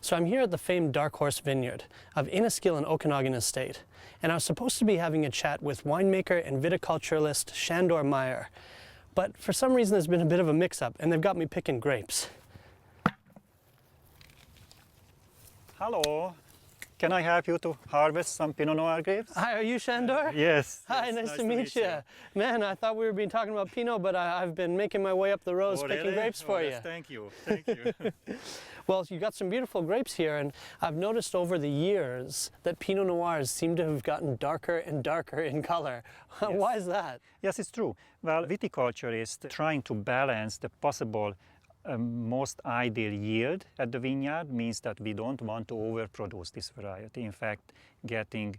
So I'm here at the famed Dark Horse Vineyard of Inniskill in Okanagan Estate, and I was supposed to be having a chat with winemaker and viticulturalist Shandor Meyer, but for some reason there's been a bit of a mix-up and they've got me picking grapes. Hello. Can I help you to harvest some Pinot Noir grapes? Hi, are you Shandor? Yes. Hi, nice to meet you. Man, I thought we were being talking about Pinot, but I've been making my way up the rows picking grapes for you. Yes, thank you. Thank you. Well, you got some beautiful grapes here, and I've noticed over the years that Pinot Noirs seem to have gotten darker and darker in color. Yes. Why is that? Yes, it's true. Well, viticulturists trying to balance the possible most ideal yield at the vineyard means that we don't want to overproduce this variety. In fact, getting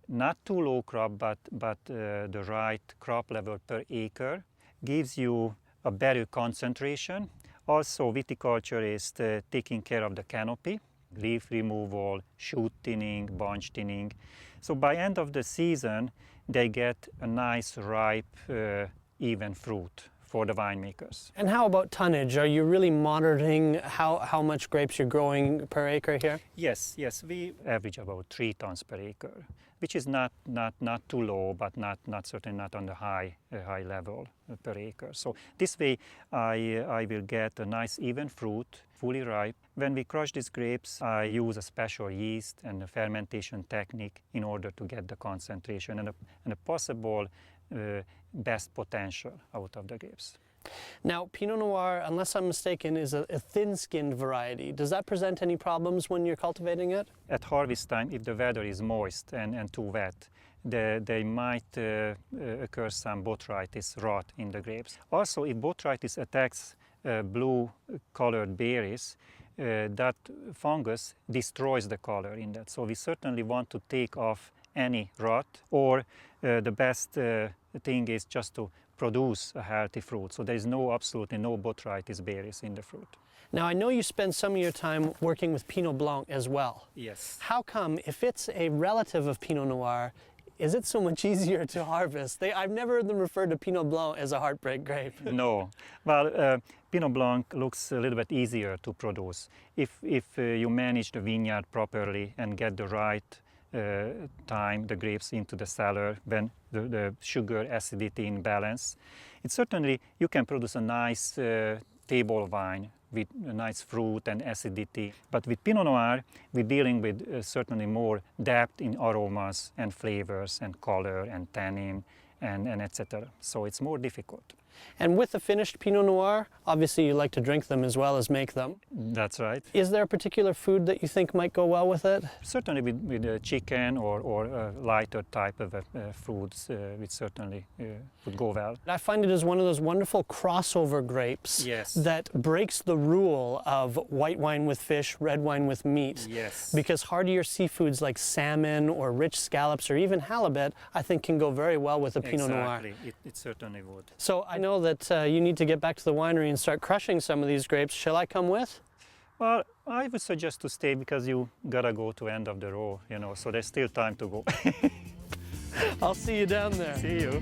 not too low crop, but the right crop level per acre gives you a better concentration. Also, viticulture is taking care of the canopy, leaf removal, shoot thinning, bunch thinning. So by end of the season, they get a nice, ripe, even fruit for the winemakers. And how about tonnage? Are you really monitoring how much grapes you're growing per acre here? Yes, we average about 3 tons per acre, which is not too low, but certainly not on the high level per acre. So this way I will get a nice even fruit, fully ripe. When we crush these grapes, I use a special yeast and a fermentation technique in order to get the concentration and a possible best potential out of the grapes. Now, Pinot Noir, unless I'm mistaken, is a thin-skinned variety. Does that present any problems when you're cultivating it? At harvest time, if the weather is moist and too wet, they might occur some botrytis rot in the grapes. Also, if botrytis attacks blue-colored berries, that fungus destroys the color in that. So we certainly want to take off any rot, or the best thing is just to produce a healthy fruit. So there is absolutely no botrytis berries in the fruit. Now, I know you spend some of your time working with Pinot Blanc as well. Yes. How come, if it's a relative of Pinot Noir, is it so much easier to harvest? I've never heard them refer to Pinot Blanc as a heartbreak grape. No. Well, Pinot Blanc looks a little bit easier to produce. If you manage the vineyard properly and get the right time the grapes into the cellar when the sugar acidity in balance, you can produce a nice table wine with a nice fruit and acidity. But with Pinot Noir, we're dealing with certainly more depth in aromas and flavors and color and tannin and etc. So it's more difficult. And with the finished Pinot Noir, obviously you like to drink them as well as make them. That's right. Is there a particular food that you think might go well with it? Certainly with chicken or lighter type of foods, which certainly would go well. I find it is one of those wonderful crossover grapes. Yes. That breaks the rule of white wine with fish, red wine with meat. Yes. Because heartier seafoods like salmon or rich scallops or even halibut, I think can go very well with a Pinot Noir. Exactly, it certainly would. So I know that you need to get back to the winery and start crushing some of these grapes. Shall I come with? Well, I would suggest to stay because you gotta go to end of the row, so there's still time to go. I'll see you down there. See you.